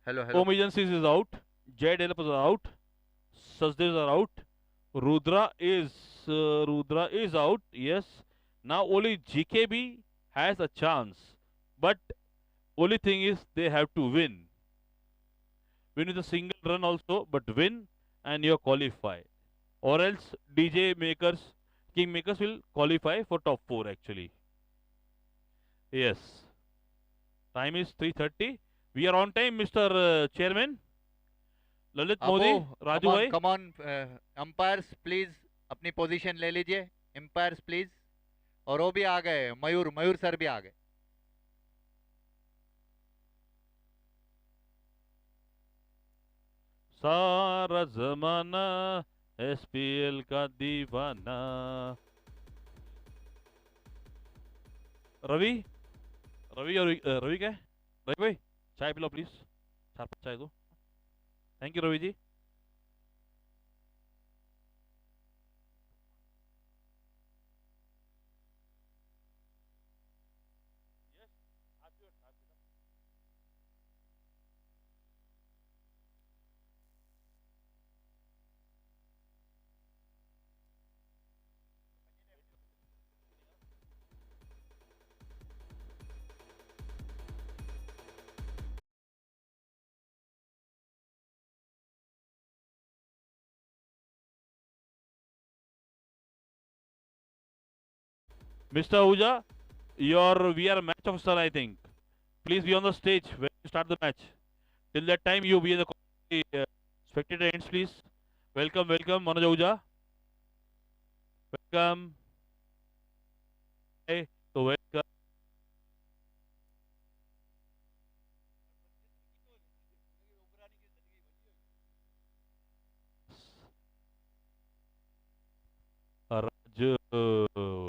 Hello, hello. Home agencies is out. Jay developers are out. Sachdevs are out. Rudra is Rudra is out. Yes. Now only GKB has a chance, but only thing is they have to win. Win with a single run also, but win and you qualify. Or else DJ makers, King makers will qualify for top four actually. Yes. Time is 3:30. We are on time, Mr. Chairman. Lalit above, Modi, come Raju on, bhai. come on. Umpires, please अपनी position ले लीजिए. Umpires, please. और वो भी आ गए, मयूर मयूर sir भी आ गए. सारा जमाना एसपीएल का दीवाना. रवि, रवि और रवि क्या है? रवि भाई चाय पिलाओ प्लीज. चार पाँच चाय दो. Thank you Ravi ji. Mr. Ahuja, your we are match officer I think. Please be on the stage when you start the match. Till that time you be in the spectator ends please. Welcome, welcome Manoj Ahuja. Welcome. Hey, so welcome. Raju.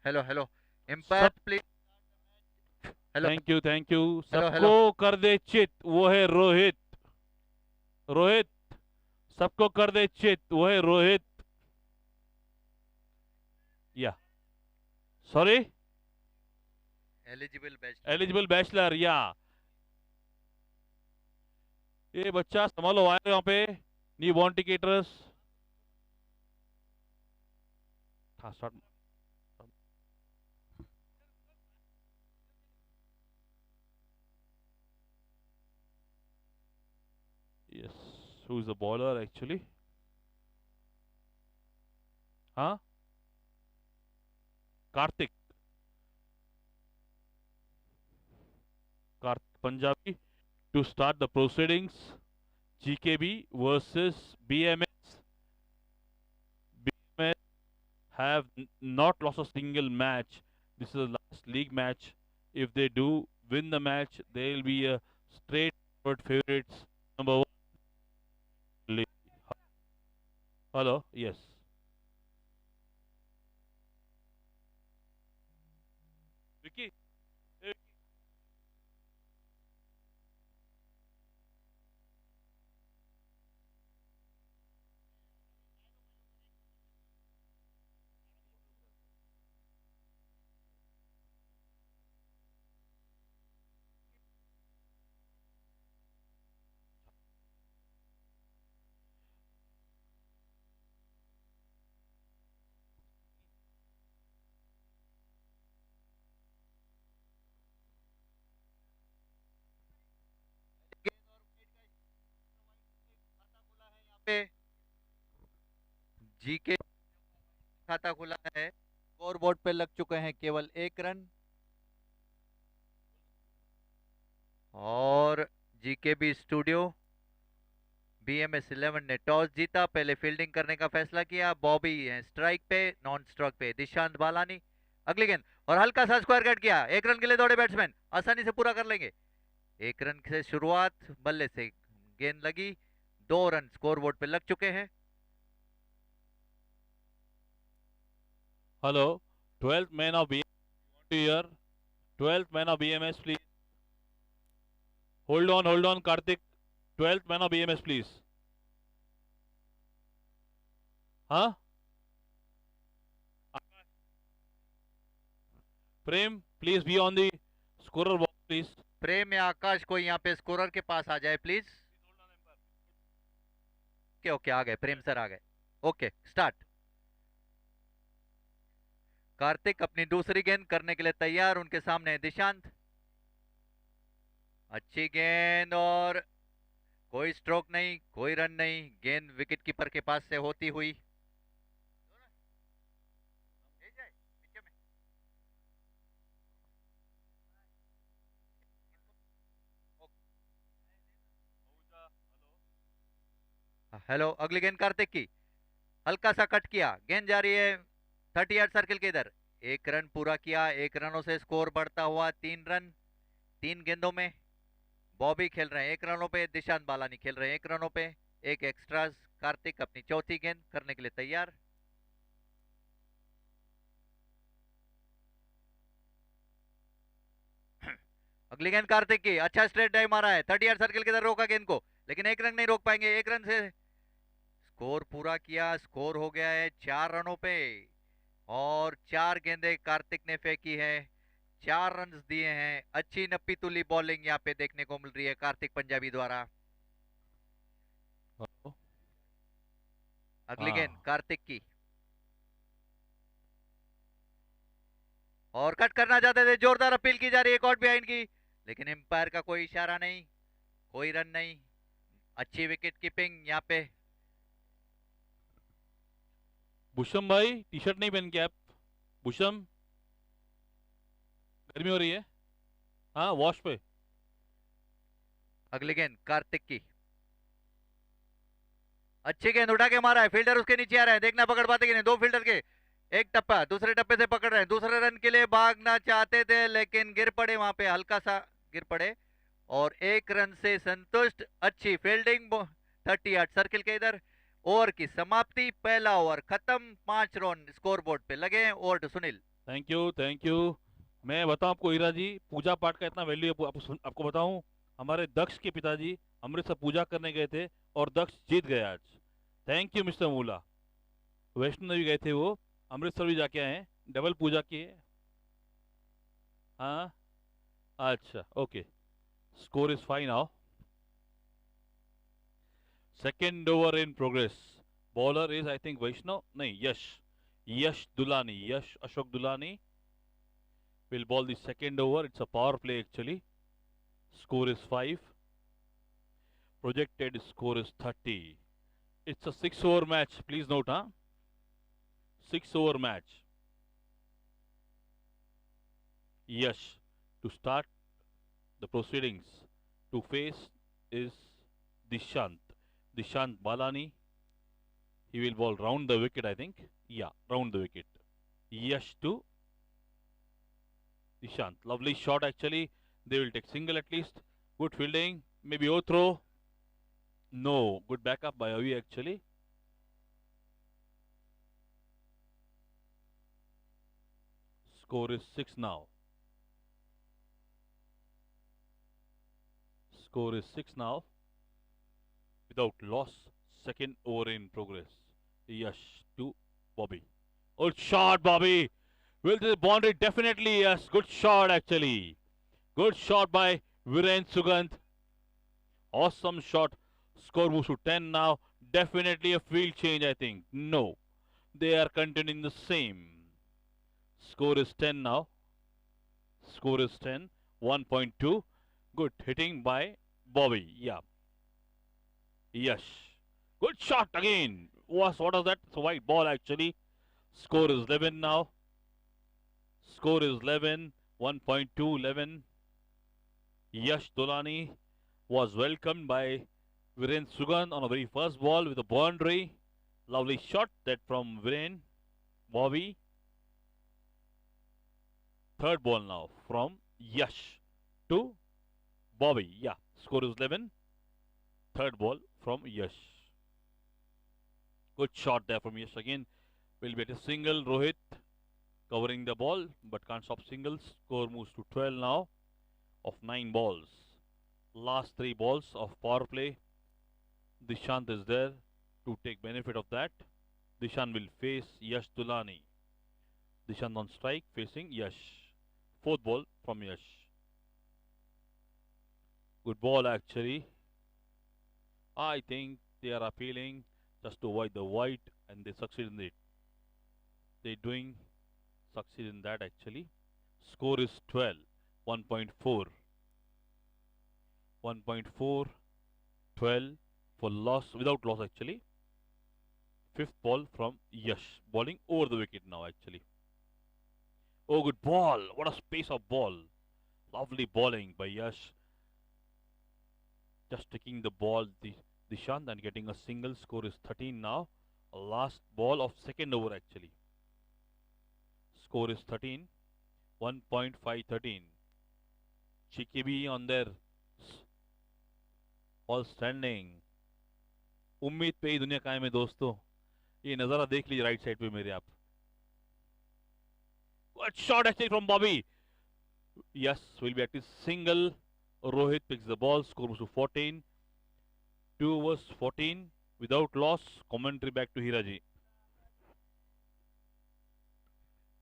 Hello hello. सब. Umpires, please. Hello thank you hello सबको hello. कर दे चित वो है रोहित. रोहित सबको कर दे चित वो है Rohit. Yeah sorry. Eligible bachelor. Eligible bachelor yeah. ये बच्चा संभालो आए यहाँ पे. Newborn cricketers. हाँ start. Yes. Who is the bowler actually? हाँ. Karthik. Karthik Punjabi to start the proceedings. GKB versus BMS. BMS have not lost a single match. This is the last league match. If they do win the match, they'll be a straight forward favorites. Number one. league. Hello. Yes. Vicky. Hey, पे GK खाता खुला है, score board पे लग चुके हैं केवल 1 run और जीकेबी स्टूडियो BMS 11 ने टॉस जीता, पहले फील्डिंग करने का फैसला किया। बॉबी है स्ट्राइक पे, नॉन स्ट्राइक पे दिशांत बालानी। अगली गेंद और हल्का सा स्क्वायर कट किया, 1 रन के लिए दौड़े बैट्समैन, आसानी से पूरा कर लेंगे। 1 रन से शुरुआत, बल्ले से गेंद लगी, 2 रन स्कोर बोर्ड पे लग चुके हैं। Hello, 12th man of BMS. Want to hear? 12th man of BMS, please. Hold on, Karthik. 12th man of BMS, please. Huh? Prem, please be on the scorer box, please. प्रेम या आकाश कोई यहाँ पे scorer के पास आ जाए please. Okay okay, आ गए प्रेम sir, आ गए। Okay start. Kartik अपनी दूसरी गेंद करने के लिए तैयार, उनके सामने है दिशांत। अच्छी गेंद और कोई स्ट्रोक नहीं, कोई रन नहीं, गेंद विकेट कीपर के पास से होती हुई हेलो। अगली गेंद कार्तिक की, हल्का सा कट किया, गेंद जा रही है 30 यार्ड सर्किल के इधर। 1 रन पूरा किया, 1 रनों से स्कोर बढ़ता हुआ 3 रन 3 गेंदों में। बॉबी खेल रहे हैं 1 रनों पे, दिशांत बालानी खेल रहे हैं 1 रनों पे, एक एक्स्ट्रास। कार्तिक अपनी चौथी गेंद करने के लिए तैयार। अगली गेंद कार्तिक की, अच्छा स्ट्रेट ड्राइव मारा है, 30 यार्ड सर्किल के इधर रोका गेंद को, लेकिन 1 रन नहीं रोक पाएंगे। 1 रन से स्कोर पूरा किया, स्कोर हो गया है 4 रनों पे और 4 गेंदें कार्तिक ने फेंकी है, 4 रन दिए हैं। अच्छी नप्पी तुली बॉलिंग यहाँ पे देखने को मिल रही है कार्तिक पंजाबी द्वारा। Hello. अगली गेंद हाँ. कार्तिक की और कट करना चाहते थे, जोरदार अपील की जा रही है कॉट बिहाइंड की, लेकिन एम्पायर का कोई इशारा नहीं, कोई रन नहीं। अच्छी विकेट कीपिंग यहाँ पे। बुशम भाई, टी शर्ट नहीं पहन के आप। बुशम, गर्मी हो रही है। हाँ, वॉश पे। अगली गेंद कार्तिक की, अच्छी गेंद उठा के मारा है, फील्डर उसके नीचे आ रहा है, देखना पकड़ पाते कि नहीं। 2 फील्डर के एक टप्पा, दूसरे टप्पे से पकड़ रहे हैं, दूसरे रन के लिए भागना चाहते थे लेकिन गिर पड़े, वहां पे हल्का सा गिर पड़े और 1 रन से संतुष्ट। अच्छी फील्डिंग, 30 यार्ड सर्किल के इधर। ओवर की समाप्ति, पहला ओवर खत्म, 5 रन स्कोर बोर्ड पे लगे हैं। Over to Sunil. Thank you, thank you. मैं बताऊं आपको हीरा जी, पूजा पाठ का इतना वैल्यू आपको बताऊं। हमारे दक्ष के पिताजी अमृतसर पूजा करने गए थे और दक्ष जीत गए आज। थैंक यू मिस्टर मूला। वैष्णो देवी गए थे वो, अमृतसर भी जाके आए हैं, डबल पूजा किए। हाँ, अच्छा, okay. Score is fine now. Second over in progress. Bowler is I think Vaishnav, नहीं, यश दुलानी, यश Ashok Dulani will bowl the second over. It's a power play actually. Score is 5. Projected score is 30. It's a 6-over match. Please note, huh? 6-over match. Yash to start the proceedings to face is Dishant. Dishant Balani. He will bowl round the wicket, I think. Yeah, round the wicket. Yash to Dishant. Lovely shot actually. They will take single at least. Good fielding. Maybe throw. No. Good backup by Avi actually. Score is 6 now. Score is 6 now. Without loss. Second over in progress. Yash to Bobby. Good shot, Bobby. Will the boundary? Definitely yes. Good shot actually. Good shot by Viren Sugandh. Awesome shot. Score moves to 10 now. Definitely a field change, I think. No. They are continuing the same. Score is 10 now. Score is 10. 1.2. Good hitting by Bobby. Yeah. Yash. Good shot again. What was that? It's a white ball actually. Score is 11 now. Score is 11. 1.2 11. Yash Dolani was welcomed by Viren Sugan on a very first ball with a boundary. Lovely shot that from Viren. Bobby. Third ball now from Yash to Bobby. Yeah, score is 11. Third ball from Yash. Good shot there from Yash again. Will be at a single. Rohit covering the ball but can't stop singles. Score moves to 12 now of 9 balls. Last 3 balls of power play. Dishant is there to take benefit of that. Dishant will face Yash Dulani. Dishant on strike facing Yash. Fourth ball from Yash. Good ball actually. I think they are appealing just to avoid the white and they succeed in it. They doing succeed in that actually. Score is 12. 1.4. 1.4. 12 for loss, without loss actually. Fifth ball from Yash. Bowling over the wicket now actually. Oh, good ball. What a space of ball. Lovely bowling by Yash. Just taking the ball, Dishant, and getting a single. Score is 13 now. Last ball of second over actually. Score is 13. 1.513. GKB on their all standing. उम्मीद पे ही दुनिया कायम है दोस्तों. ये नजारा देख लीजिए राइट साइड पे मेरे आप. Good shot actually from Bobby. Yes, will be at his single. Rohit picks the ball. Score moves to 14. 2 overs 14 without loss. Commentary back to Hiraji.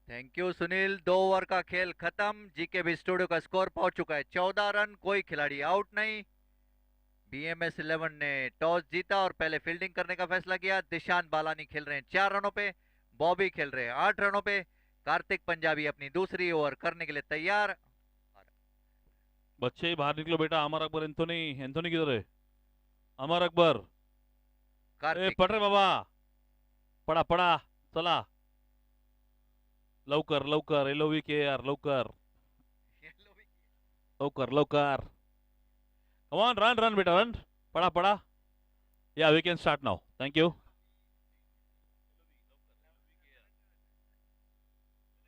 Thank you Sunil. 2 over का खेल खत्म. जीकेबी स्टूडियो का score पहुंच चुका है 14 run. कोई खिलाड़ी out नहीं. BMS 11 ने टॉस जीता और पहले फील्डिंग करने का फैसला किया. दिशांत बालानी खेल रहे हैं 4 रनों पे. बॉबी खेल रहे हैं 8 रनों पे. कार्तिक पंजाबी अपनी दूसरी ओवर करने के लिए तैयार. बच्चे बाहर निकलो बेटा. अमर अकबर एंथोनी. एंथोनी किधर है? अमर अकबर. पढ़ रहे बाबा. पढ़ा पढ़ा. चला लवकर लवकर. LOV के यार लवकर लवकर लवकर. Come on, run बेटा run. पढ़ा पढ़ा. Yeah, we can start now. Thank you.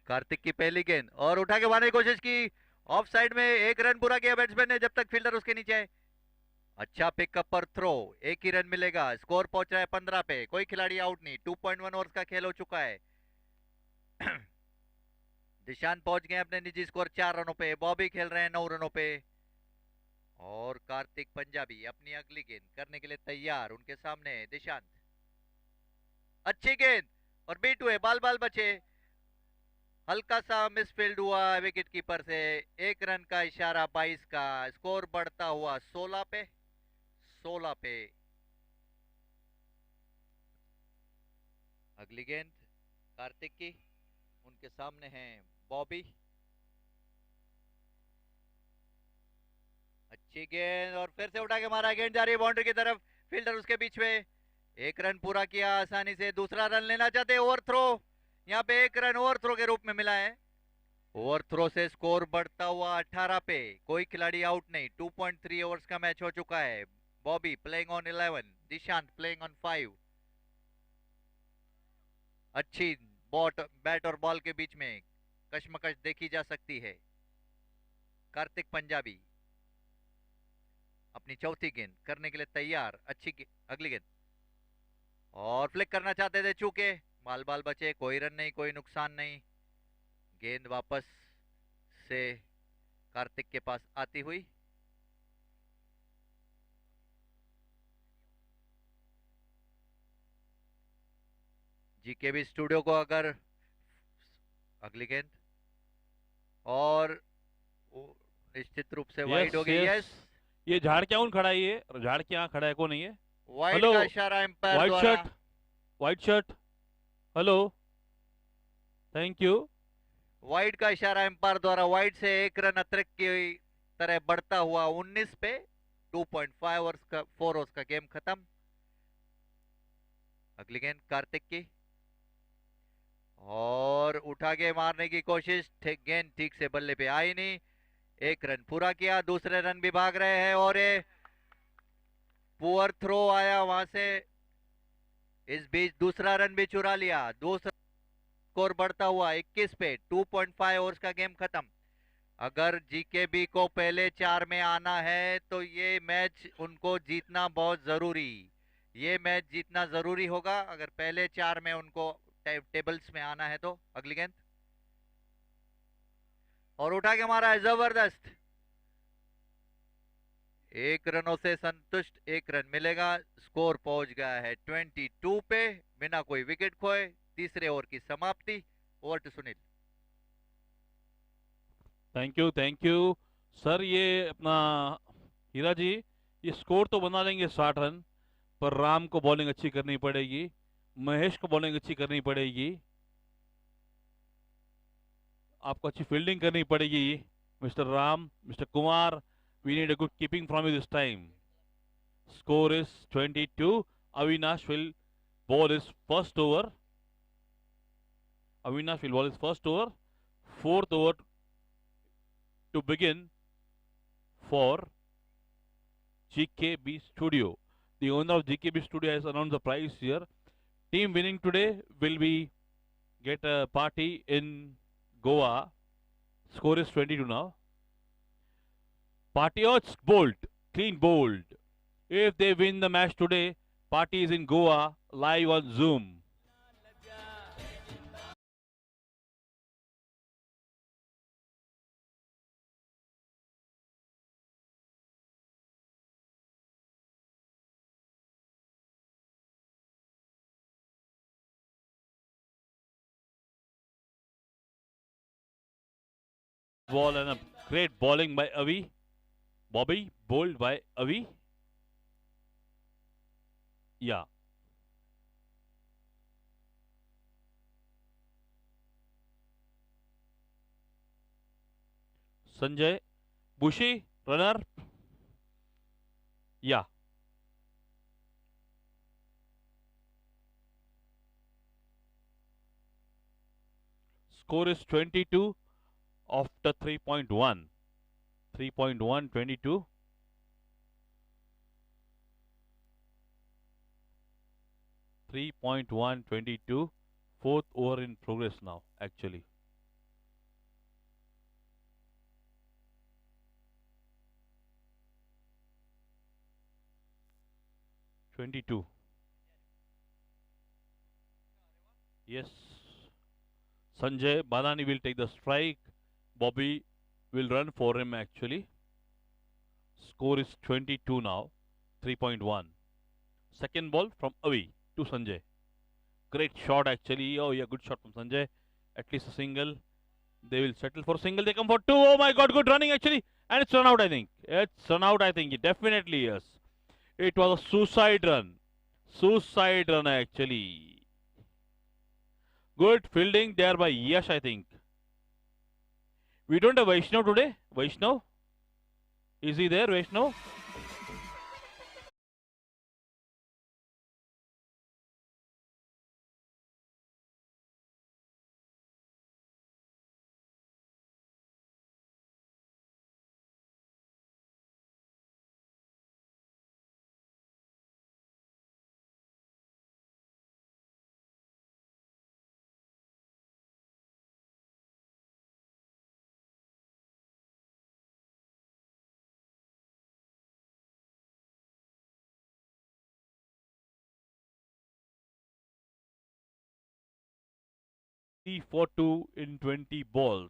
Kartik की पहली गेंद और उठा के मारने की कोशिश की. ऑफ साइड में 1 रन पूरा किया बैट्समैन ने जब तक फील्डर उसके नीचे है. अच्छा पिकअप पर थ्रो. 1 ही रन मिलेगा. स्कोर पहुंच रहा है 15 पे. कोई खिलाड़ी आउट नहीं. 2.1 ओवर्स का खेल हो चुका है. दिशांत पहुंच गए अपने निजी स्कोर 4 रनों पे. बॉबी खेल रहे हैं 9 रनों पे और कार्तिक पंजाबी अपनी अगली गेंद करने के लिए तैयार. उनके सामने दिशांत. अच्छी गेंद और बीट हुए. बाल बाल बचे. हल्का सा मिसफील्ड हुआ विकेट कीपर से. 1 रन का इशारा 22 का. स्कोर बढ़ता हुआ 16 पे. 16 पे. अगली गेंद कार्तिक की. उनके सामने है बॉबी. अच्छी गेंद और फिर से उठा के मारा. गेंद जा रही है बाउंड्री की तरफ. फील्डर उसके बीच में. 1 रन पूरा किया आसानी से. दूसरा रन लेना चाहते. Over throw. यहाँ पे 1 रन ओवर थ्रो के रूप में मिला है. ओवर थ्रो से स्कोर बढ़ता हुआ 18 पे. कोई खिलाड़ी आउट नहीं. 2.3 ओवर्स का मैच हो चुका है. Bobby playing on 11. Dishant playing on 5. अच्छी बैट और बॉल के बीच में कशमकश देखी जा सकती है. कार्तिक पंजाबी अपनी चौथी गेंद करने के लिए तैयार. अच्छी अगली गेंद और फ्लिक करना चाहते थे. चूके बाल बाल बचे. कोई रन नहीं. कोई नुकसान नहीं. गेंद वापस से कार्तिक के पास आती हुई. जीकेबी स्टूडियो को अगर अगली गेंद और निश्चित रूप से वाइड हो गई. यस. ये झाड़ क्या उन खड़ा है? ये झाड़ क्या खड़ा है? कौन है ये? वाइड का इशारा एम्पायर व्हाइट द्वारा. Shirt. White shirt. Hello. Thank you. Wide का इशारा एम्पायर द्वारा. वाइड से 1 रन अतिरिक्त की तरह बढ़ता हुआ 19 पे. 2.5 ओवर्स का 4 ओवर्स का गेम खत्म. अगली गेंद कार्तिक की, और उठा के मारने की कोशिश, गेंद ठीक से बल्ले पे आई नहीं। एक रन पूरा किया, दूसरे रन भी भाग रहे हैं, और ये पुअर थ्रो आया वहां से। इस बीच दूसरा रन भी चुरा लिया। दूसरा स्कोर बढ़ता हुआ 21 पे। 2.5 ओवर्स का गेम खत्म। अगर जीकेबी को पहले 4 में आना है तो ये मैच उनको जीतना बहुत जरूरी, ये मैच जीतना जरूरी होगा अगर पहले 4 में उनको टेबल्स में आना है तो। अगली गेंद, और उठा के मारा है, जबरदस्त। एक रनों से संतुष्ट, एक रन मिलेगा। स्कोर पहुंच गया है 22 पे, बिना कोई विकेट खोए। तीसरे ओवर की समाप्ति। Over to Sunil. Thank you sir. ये अपना हीरा जी, ये स्कोर तो बना लेंगे 60 रन, पर राम को बॉलिंग अच्छी करनी पड़ेगी, महेश को बॉलिंग अच्छी करनी पड़ेगी, आपको अच्छी फील्डिंग करनी पड़ेगी mister Ram, mister Kumar. We need a good keeping from you this time. Score is 22. Avinash will bowl his first over. Avinash will bowl his first over. Fourth over to begin for GKB Studio. The owner of GKB Studio has announced the prize here. Team winning today will be get a party in Goa. Score is 22 now. Patriots bold, clean bold. If they win the match today, party is in Goa, live on Zoom. Ball and a great bowling by Avi. Bobby, bowled by Avi. Yeah. Sanjay, Bushi, runner. Yeah. Score is 22 after 3.1. 3.1, 22. Fourth over in progress now, actually. (22). Yes. Sanjay Balani will take the strike. Bobby will run for him actually. Score is 22 now. 3.1. Second ball from Avi to Sanjay. Great shot actually. Oh yeah, good shot from Sanjay. At least a single. They will settle for single. They come for two. Oh my god, good running actually. And it's run out, I think. It's run out, I think. Definitely yes. It was a suicide run. Suicide run actually. Good fielding there by Yash, I think. We don't have Vaishnav today. Vaishnav? Is he there, Vaishnav? For 2 in 20 balls.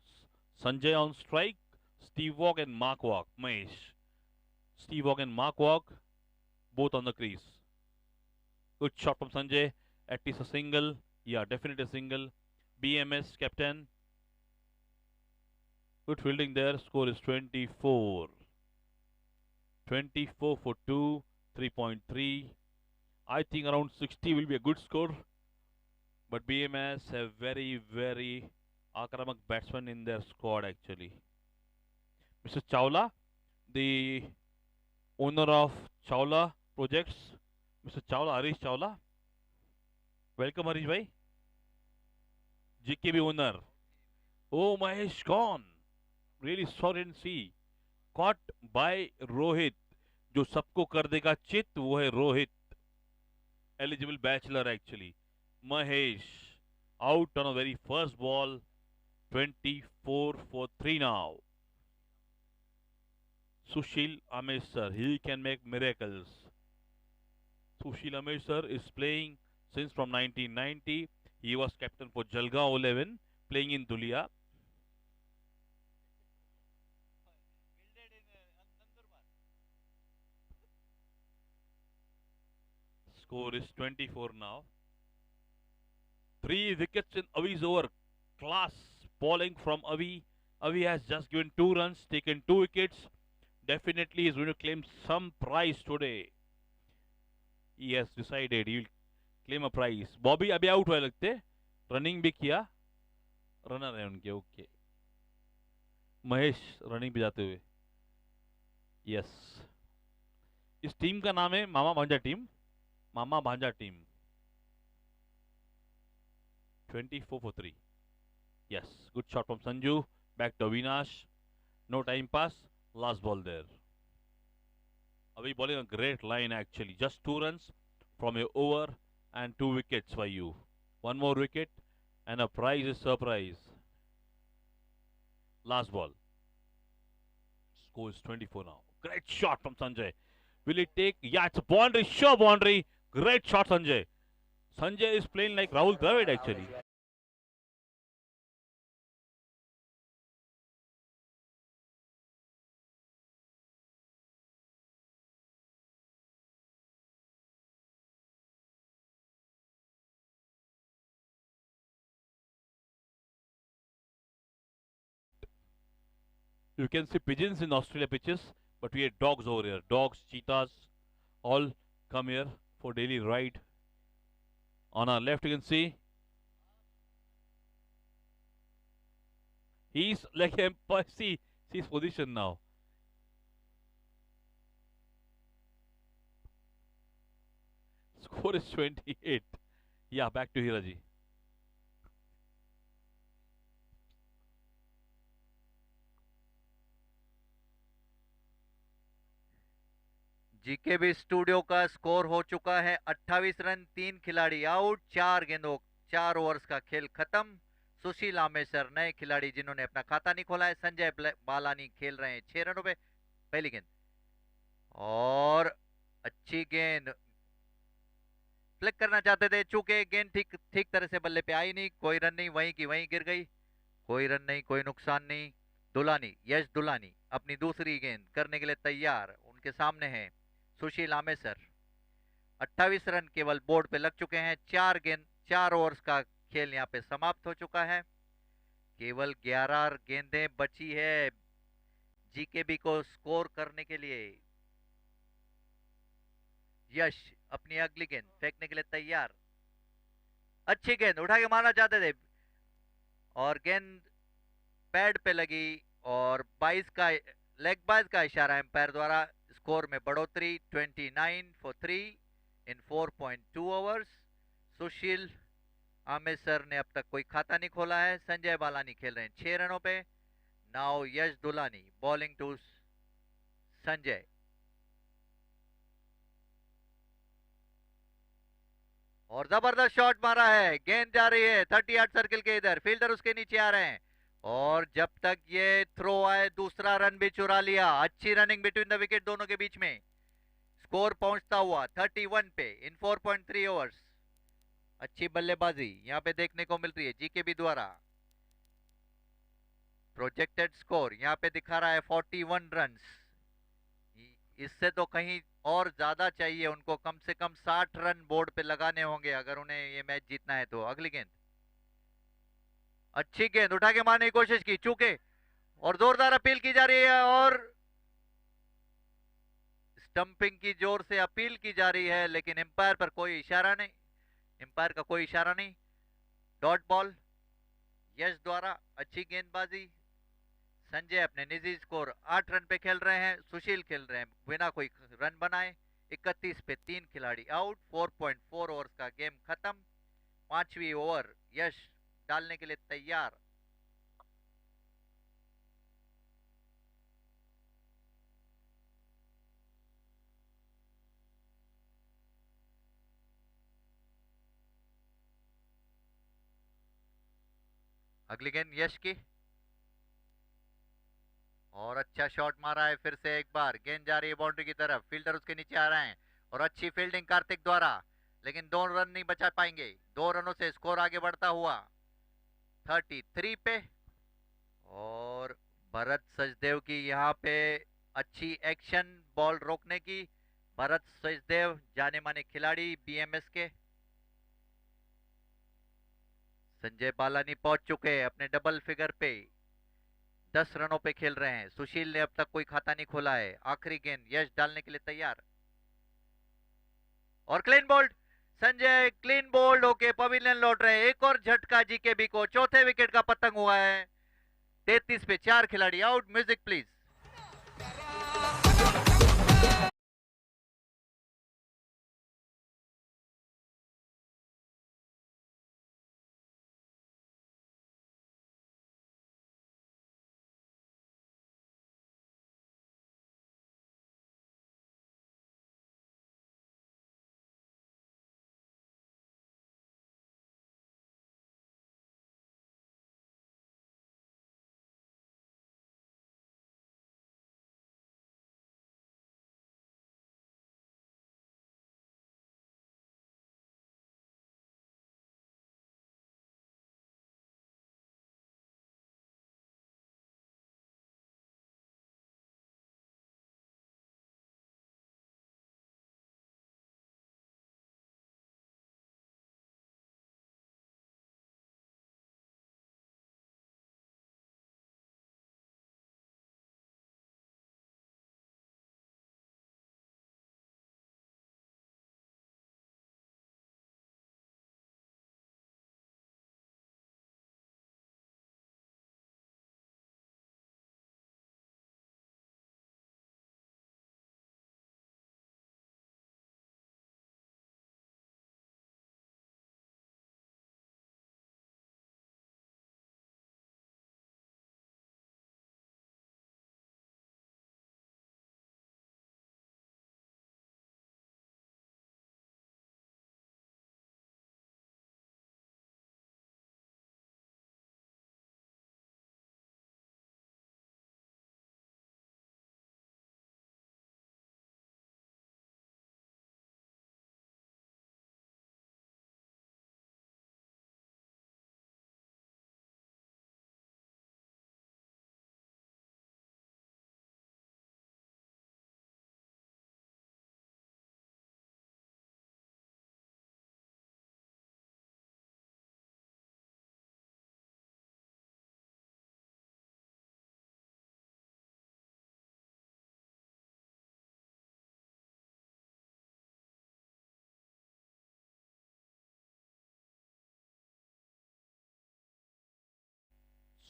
Sanjay on strike. Steve Walk and Mark Walk. Mahesh. Steve Walk and Mark Walk, both on the crease. Good shot from Sanjay. At least a single. Yeah, definitely a single. BMS captain. Good fielding there. Score is 24. 24 for 2. 3.3. I think around 60 will be a good score. But BMS have very, very akramak batsmen in their squad actually. Mr. Chawla, the owner of Chawla Projects, Mr. Chawla, Harish Chawla. Welcome Harish भाई. GKB owner. Oh, Mahesh gone. Really sorry and see. Caught by Rohit. जो सबको कर देगा चित वो है Rohit. Eligible bachelor actually. Mahesh out on a very first ball. 24 for 3 now. Sushil Amesh sir, he can make miracles. Sushil Amesh sir is playing since from 1990. He was captain for Jalgaon 11, playing in Dulia. Score is 24 now. 3 wickets in Avi's over. Class bowling from Avi. Avi has just given 2 runs, taken 2 wickets. Definitely is going to claim some prize today. He has decided he will claim a prize. Bobby अभी out हुए लगते, running भी किया, runner है उनके. Okay, Mahesh running पे जाते हुए. यस, इस टीम का नाम है मामा भांजा टीम. मामा भांजा team. 24 for 3. Yes, good shot from Sanju. Back to Avinash. No time pass. Last ball there. Avi bowling a great line actually. Just 2 runs from a over and 2 wickets for you. 1 more wicket and a prize is surprise. Last ball. Score is 24 now. Great shot from Sanjay. Will he take? Yeah, it's a boundary. Sure boundary. Great shot, Sanjay. Sanjay is playing like Rahul Dravid actually. You can see pigeons in Australia pitches, but we have dogs over here. Dogs, cheetahs, all come here for daily ride. On our left, you can see he's like empire. See his position now. Score is 28. Yeah, back to Hiraji. GKB studio का score हो चुका है 28 run, 3 खिलाड़ी out, 4 गेंदों 4 overs का खेल खत्म. सुशील आमेसर नए खिलाड़ी जिन्होंने अपना खाता नहीं खोला है. संजय बालानी खेल रहे हैं 6 रनों पे. पहली गेंद और अच्छी गेंद फ्लिक करना चाहते थे, चूंकि गेंद ठीक तरह से बल्ले पे आई नहीं. कोई रन नहीं, वहीं की वहीं गिर गई. कोई रन नहीं, कोई नुकसान नहीं. दुलानी, यश दुलानी अपनी दूसरी गेंद करने के लिए तैयार. उनके सामने है सुशील आमेसर. 28 रन केवल बोर्ड पे लग चुके हैं. 4 ओवर्स का खेल यहाँ पे समाप्त हो चुका है. केवल 11 गेंदें बची है जीकेबी को स्कोर करने के लिए. यश अपनी अगली गेंद फेंकने के लिए तैयार. अच्छी गेंद उठा के मारना चाहते थे और गेंद पैड पे लगी और 22 का लेग बाज का इशारा एम्पायर द्वारा. स्कोर में बढ़ोतरी 29 for 3 इन 4.2 ओवर्स. सुशील आमेसर ने अब तक कोई खाता नहीं खोला है. संजय बालानी खेल रहे हैं 6 रनों पे. Now Yash Dulani bowling to Sanjay. और जबरदस्त शॉट मारा है. गेंद जा रही है 38 सर्किल के इधर. फील्डर उसके नीचे आ रहे हैं और जब तक ये थ्रो आए दूसरा रन भी चुरा लिया. अच्छी रनिंग बिटवीन द विकेट दोनों के बीच में. स्कोर पहुंचता हुआ 31 पे इन 4.3 ओवर्स. अच्छी बल्लेबाजी यहां पे देखने को मिल रही है जीकेबी द्वारा. प्रोजेक्टेड स्कोर यहां पे दिखा रहा है 41 रन्स. इससे तो कहीं और ज्यादा चाहिए उनको. कम से कम 60 रन बोर्ड पे लगाने होंगे अगर उन्हें ये मैच जीतना है तो. अगली गेंद अच्छी गेंद उठा के मारने की कोशिश की चूके और जोरदार अपील की जा रही है और स्टंपिंग की जोर से अपील की जा रही है लेकिन एम्पायर पर कोई इशारा नहीं. एम्पायर का कोई इशारा नहीं. डॉट बॉल यश द्वारा. अच्छी गेंदबाजी. संजय अपने निजी स्कोर 8 रन पे खेल रहे हैं. सुशील खेल रहे हैं बिना कोई रन बनाए. 31 पे 3 खिलाड़ी आउट. 4.4 ओवर्स का गेम खत्म. 5वीं ओवर यश डालने के लिए तैयार। अगली गेंद यश की, और अच्छा शॉट मारा है फिर से एक बार। गेंद जा रही है बाउंड्री की तरफ, फील्डर उसके नीचे आ रहे हैं और अच्छी फील्डिंग कार्तिक द्वारा, लेकिन 2 रन नहीं बचा पाएंगे। 2 रनों से स्कोर आगे बढ़ता हुआ 33 पे। और भरत सचदेव की यहाँ पे अच्छी एक्शन बॉल रोकने की। भरत सचदेव जाने माने खिलाड़ी बीएमएस के। संजय बालानी पहुंच चुके हैं अपने डबल फिगर पे, 10 रनों पे खेल रहे हैं। सुशील ने अब तक कोई खाता नहीं खोला है। आखिरी गेंद यश डालने के लिए तैयार, और clean bowled. Sanjay clean bowled होके पवेलियन लौट रहे हैं। एक और झटका जीकेबी को, चौथे विकेट का पतंग हुआ है। 33 पे 4 खिलाड़ी out. Music please.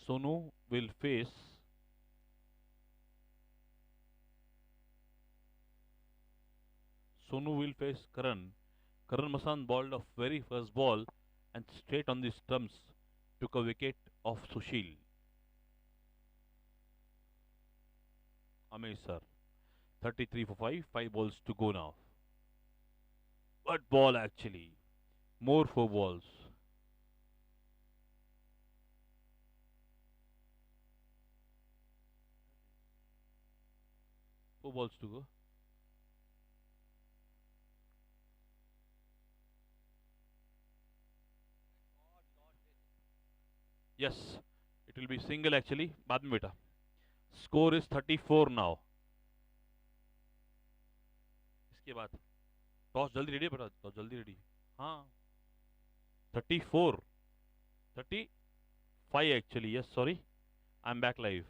Sonu will face Karan. Karan Masan bowled off very first ball and straight on the stumps took a wicket of Sushil. Amesh sir, 33 for 5, 5 balls to go now. What ball actually? More 4 balls. Four balls to go. Yes, it will be single actually. बाद में बेटा. Score is 34 now. इसके बाद toss जल्दी ready है बेटा, toss जल्दी ready. हाँ 34 35 actually. Yes, sorry, I'm back live.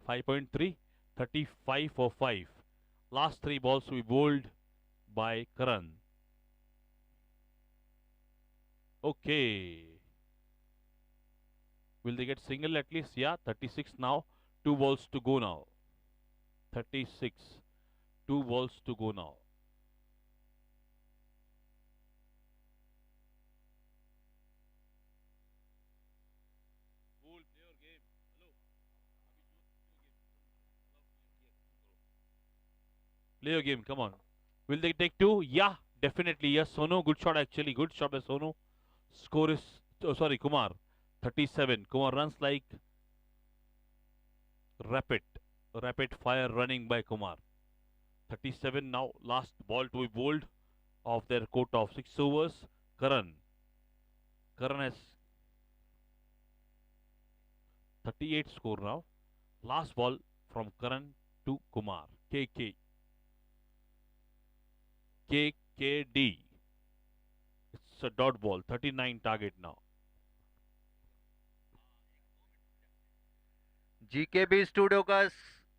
5.3 35 for 5. Last 3 balls to be bowled by Karan. Okay, will they get single at least? Yeah, 36 now. 2 balls to go now. 36. 2 balls to go now. Play your game. Come on. Will they take two? Yeah, definitely. Yes, Sonu. Good shot, actually. Good shot by Sonu. Score is, oh, sorry, Kumar. 37. Kumar runs like rapid. Rapid fire running by Kumar. 37 now. Last ball to be bowled of their quota of 6 overs. Karan. Karan has 38 score now. Last ball from Karan to Kumar. KK. KKD. It's a dot ball. 39 target now. GKB studio का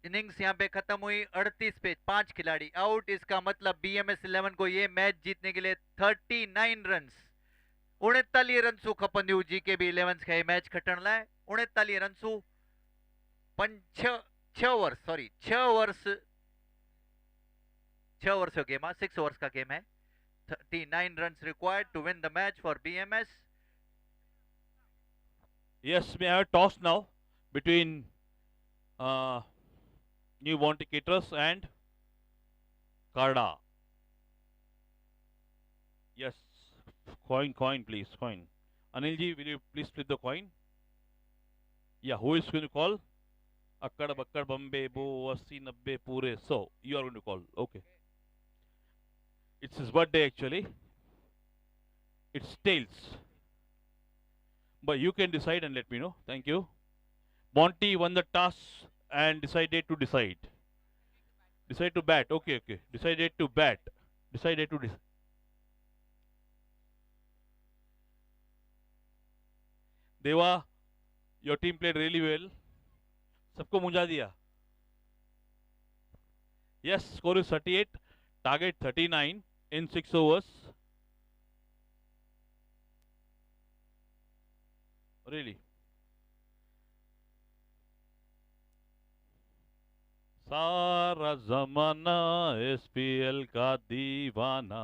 innings यहाँ पे खत्म हुई 38 पे 5 खिलाड़ी out. इसका मतलब BMS 11 को ये मैच जीतने के लिए 39 रन्स 39 रन्सू खपंदियूं जीकेबी 11 खे मैच खटण लाइ। 39 रन्सू 6 वर्ष सॉरी 6 वर्ष जो गेम है 6 ओवर्स का गेम है। 39 runs required to win the match for BMS. Yes, we have a toss now between New Bounty Caterers and Karda. Yes, coin, please, coin. Anilji, will you please flip the coin? Yeah, who is going to call? Akkad, Bakkad, Bombay, Bo, 80, 90, Pure. So, you are going to call. Okay. It's his birthday, actually. It's tails. But you can decide and let me know. Thank you. Monty won the toss and decided to decide. Decide to bat. Okay, okay. Decided to bat. Decided to Deva, your team played really well. सबको मुंजा दिया. Yes, score is 38. Target 39 in 6 overs. Really. सारा जमाना SPL का दीवाना.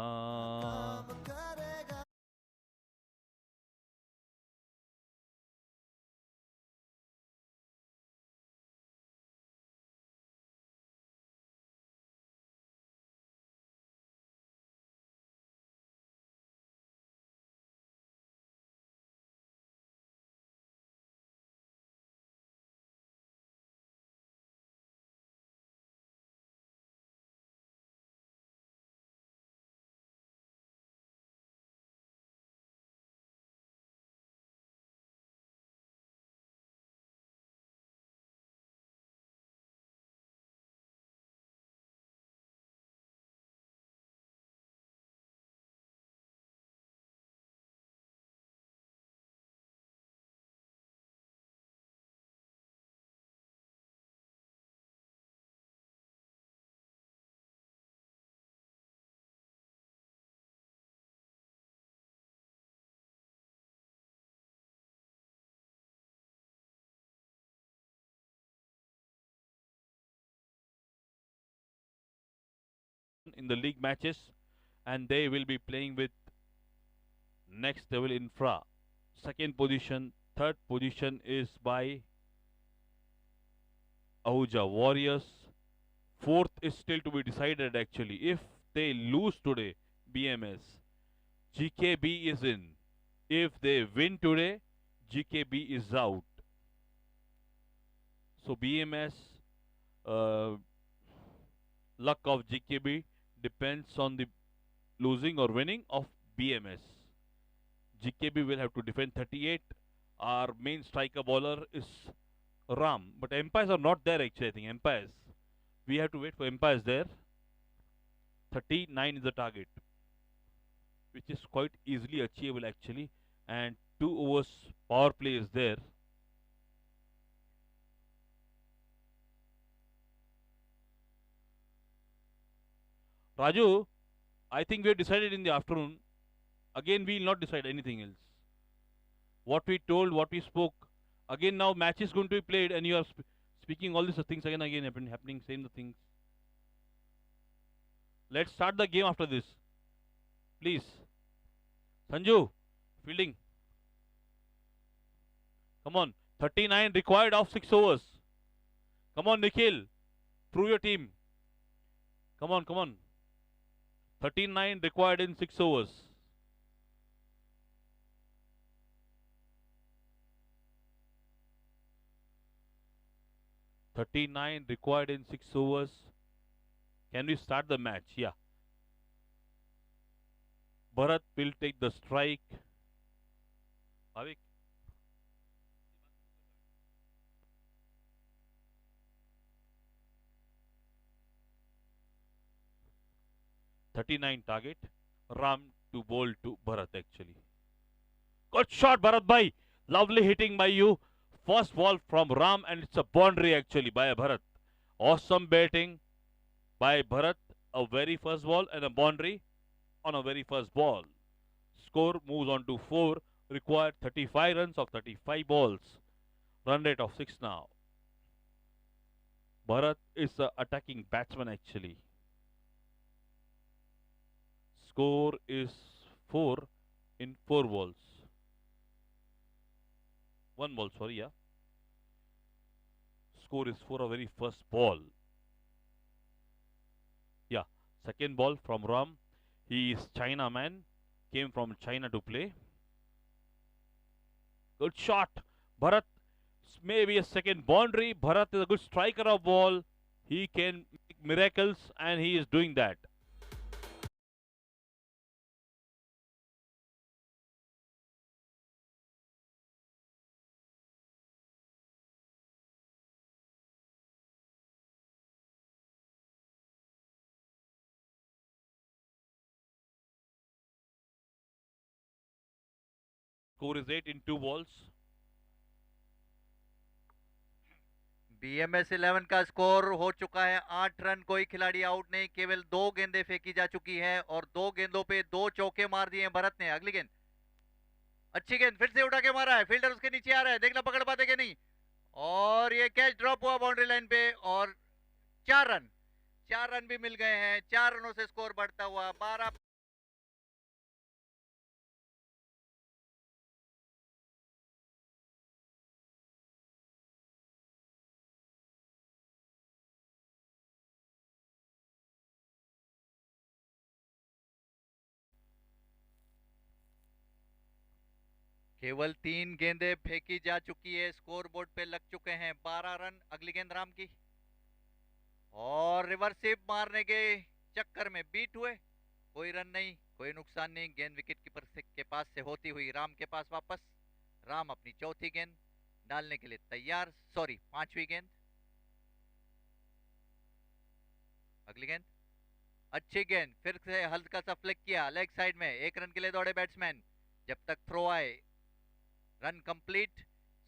In the league matches, and they will be playing with next level infra. Second position, third position is by Ahuja Warriors. Fourth is still to be decided actually. If they lose today, BMS, GKB is in. If they win today, GKB is out. So BMS luck of GKB depends on the losing or winning of BMS. GKB will have to defend 38. Our main striker bowler is Ram, but empires are not there actually. I think empires. We have to wait for empires there. 39 is the target, which is quite easily achievable actually. And 2 overs power play is there. Raju, I think we have decided in the afternoon. Again, we will not decide anything else. What we told, what we spoke. Again, now match is going to be played, and you are speaking all these things again, happening, saying the things. Let's start the game after this. Please. Sanju, fielding. Come on. 39 required of 6 overs. Come on, Nikhil. Prove your team. Come on, come on. 39 required in 6 overs. "39 required in 6 overs. Can we start the match?" Yeah. Bharat will take the strike. Bhavik. 39 target. Ram to bowl to Bharat actually. Good shot, Bharat bhai. Lovely hitting by you. First ball from Ram and it's a boundary actually by Bharat. Awesome batting by Bharat. A very first ball and a boundary on a very first ball. Score moves on to 4. Required 35 runs of 35 balls. Run rate of 6 now. Bharat is the attacking batsman actually. Score is 4 in 4 balls. 1 ball, sorry, yeah. Score is for a very first ball. Yeah, second ball from Ram. He is China man. Came from China to play. Good shot. Bharat, maybe a second boundary. Bharat is a good striker of ball. He can make miracles and he is doing that. Score is 8 in 2 balls. BMS 11 का score हो चुका है 8 run. कोई खिलाड़ी out नहीं, केवल 2 गेंदें फेंकी जा चुकी है और 2 गेंदों पे 2 चौके मार दिए हैं भरत ने। अगली गेंद, अच्छी गेंद, फिर से उठा के मारा है, फील्डर उसके नीचे आ रहा है, देखना पकड़ पाते कि नहीं। और ये कैच ड्रॉप हुआ बाउंड्री लाइन पे और 4 रन भी मिल गए हैं। 4 रनों से स्कोर बढ़ता हुआ 12। केवल 3 गेंदें फेंकी जा चुकी है, स्कोर बोर्ड पे लग चुके हैं 12 रन। अगली गेंद राम की, और रिवर्स स्वीप मारने के चक्कर में बीट हुए। कोई रन नहीं, कोई नुकसान नहीं। गेंद विकेट कीपर के पास से होती हुई राम के पास वापस। राम अपनी चौथी गेंद डालने के लिए तैयार, सॉरी 5वीं गेंद। अगली गेंद, अच्छी गेंद, फिर से हल्का सा फ्लिक किया लेग साइड में। 1 रन के लिए दौड़े बैट्समैन, जब तक थ्रो आए। रन कंप्लीट,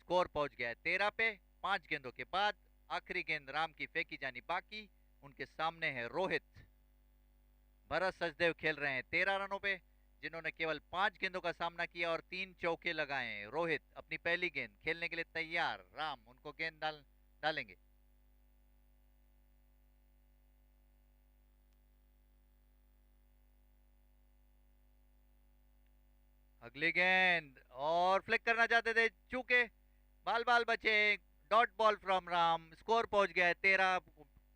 स्कोर पहुंच गया 13 पे। 5 गेंदों के बाद आखिरी गेंद राम की फेंकी जानी बाकी। उनके सामने है रोहित। भरत सचदेव खेल रहे हैं 13 रनों पे, जिन्होंने केवल 5 गेंदों का सामना किया और 3 चौके लगाए। रोहित अपनी पहली गेंद खेलने के लिए तैयार। राम उनको गेंद डालेंगे। अगली गेंद, और फ्लिक करना चाहते थे, चूके बाल बाल बचे। Dot ball from Ram. Score पहुंच गया है 13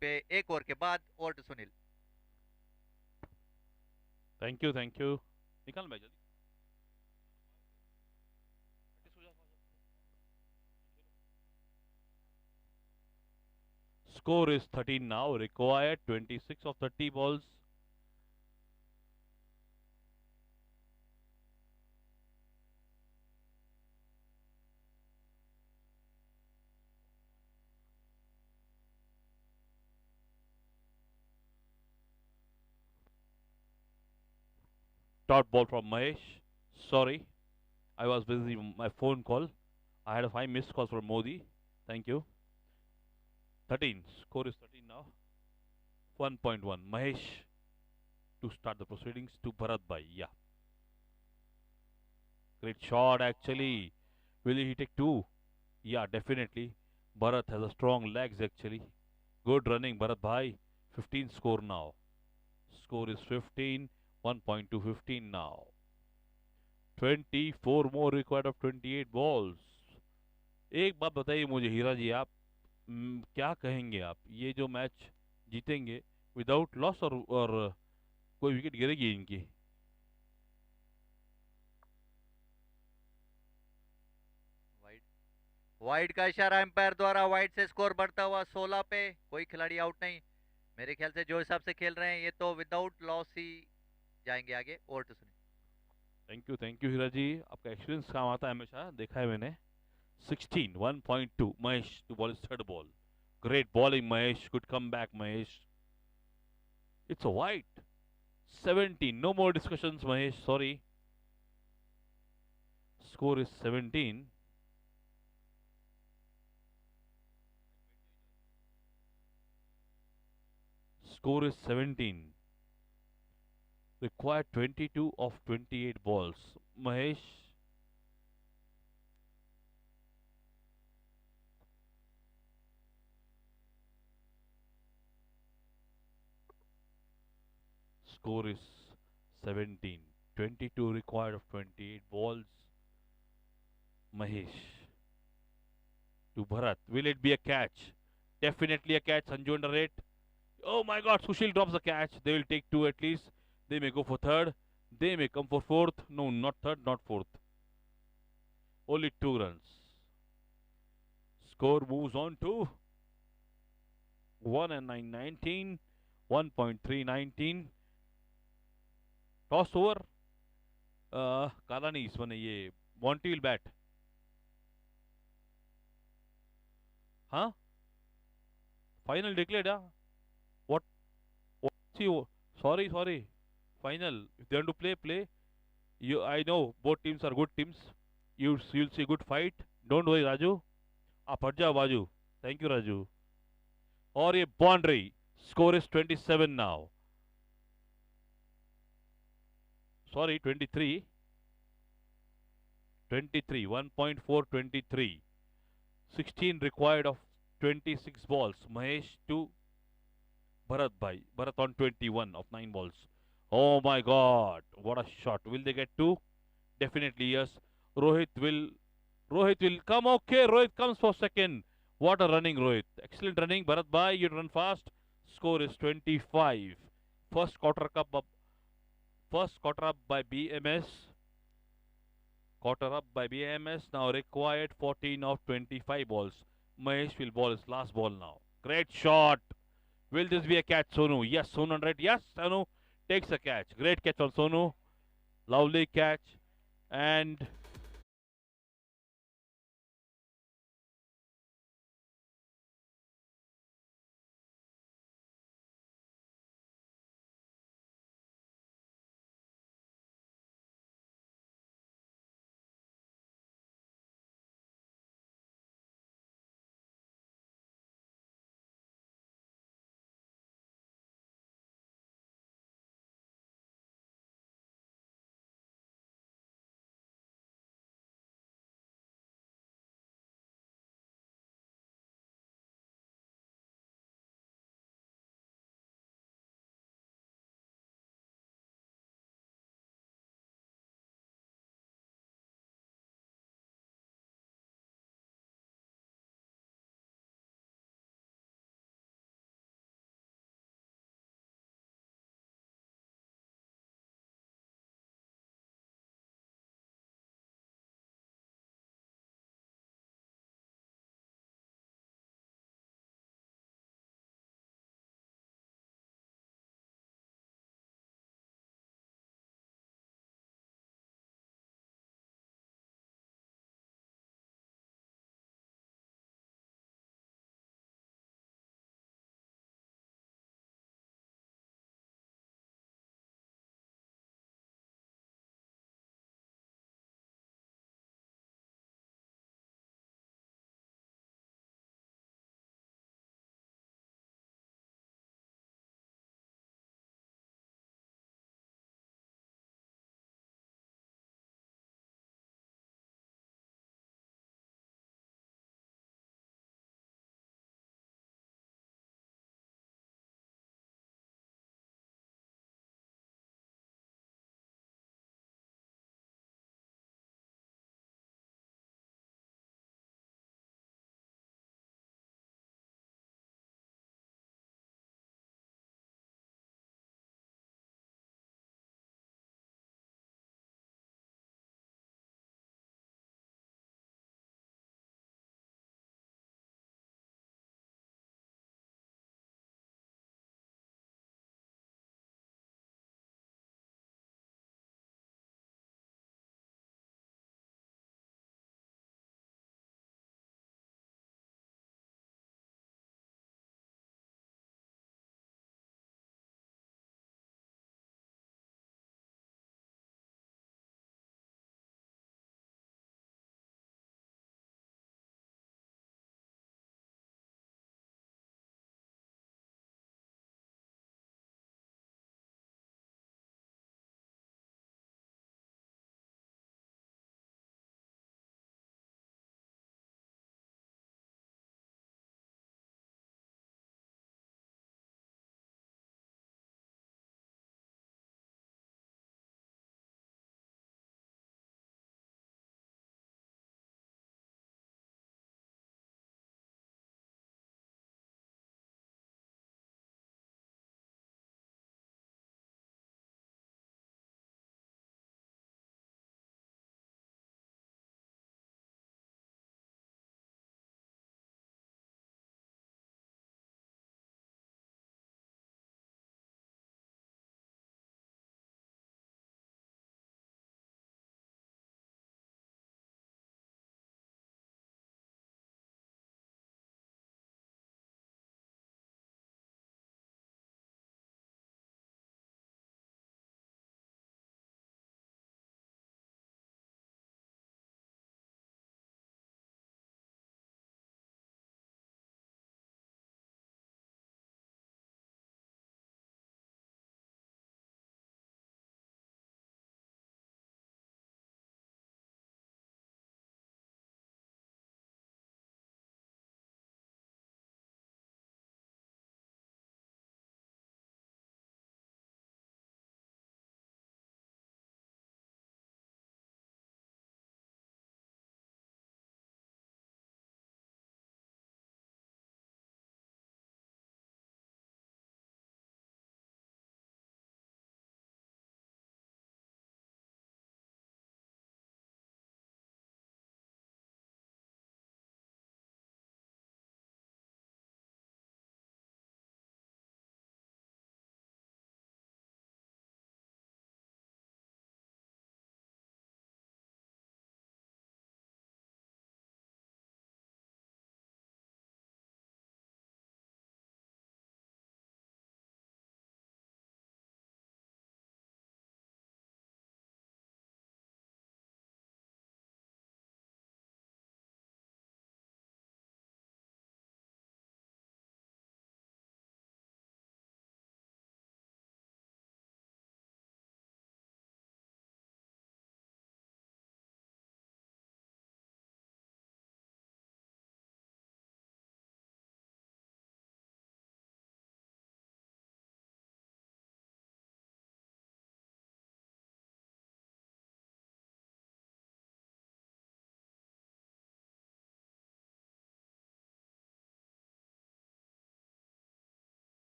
पे 1 ओवर के बाद। Over to Sunil. Thank you, thank you. निकाल भाई जल्दी। Score is 13 now. Required 26 of 30 balls. Dot ball from Mahesh. Sorry, I was busy with my phone call. I had 5 missed calls from Modi. Thank you. 13. Score is 13 now. 1.1. Mahesh to start the proceedings to Bharat Bhai. Yeah. Great shot actually. Will he take 2? Yeah, definitely. Bharat has a strong legs actually. Good running Bharat Bhai. 15 score now. Score is 15. 1.2 15 now. 24 more required of 28 balls. एक बात बताइए मुझे हीरा जी, आप क्या कहेंगे? आप ये जो मैच जीतेंगे विदाउट लॉस और कोई विकेट गिरेगी इनकी. वाइड, वाइड का इशारा एम्पायर द्वारा. वाइड से स्कोर बढ़ता हुआ 16 पे. कोई खिलाड़ी आउट नहीं. मेरे ख्याल से जो हिसाब से खेल रहे हैं ये तो विदाउट लॉस ही जाएंगे आगे. Over to Sunil. Thank you Hira ji. आपका एक्सपीरियंस काम आता है हमेशा, देखा है मैंने. 16, 1.2. Mahesh to ball his third ball. Great bowling, Mahesh. Good comeback, Mahesh. It's a white. 17. No more discussions, Mahesh. Sorry. Score is 17. Score is 17. Required 22 of 28 balls. Mahesh. Score is 17. 22 required of 28 balls. Mahesh. To Bharat. Will it be a catch? Definitely a catch. Sanju under it. Oh my god, Sushil drops the catch. They will take two at least. They may go for third. They may come for fourth. No, not third, not fourth. Only 2 runs. Score moves on to 1 and 919. 1.319. Toss over. काला नहीं इस one ये Monty will bat. हाँ final declared. What? See, sorry. Final. If they want to play. I know both teams are good teams. You'll see good fight. Don't worry, Raju. आप हट जाओ बाजू. Thank you, Raju. और ये boundary. Score is 27 now. Sorry, 23. 23. 1.423. 16 required of 26 balls. Mahesh to Bharat Bhai. Bharat on 21 of 9 balls. Oh my god. What a shot. Will they get 2? Definitely yes. Rohit will come. Okay, Rohit comes for second. What a running, Rohit. Excellent running. Bharat Bhai, you run fast. Score is 25. First quarter up by BMS. Quarter up by BMS. Now required 14 of 25 balls. Mahesh will bowl his last ball now. Great shot. Will this be a catch, Sonu? Yes, Sonu 100. Yes, Sonu takes a catch. Great catch on Sonu. Lovely catch. And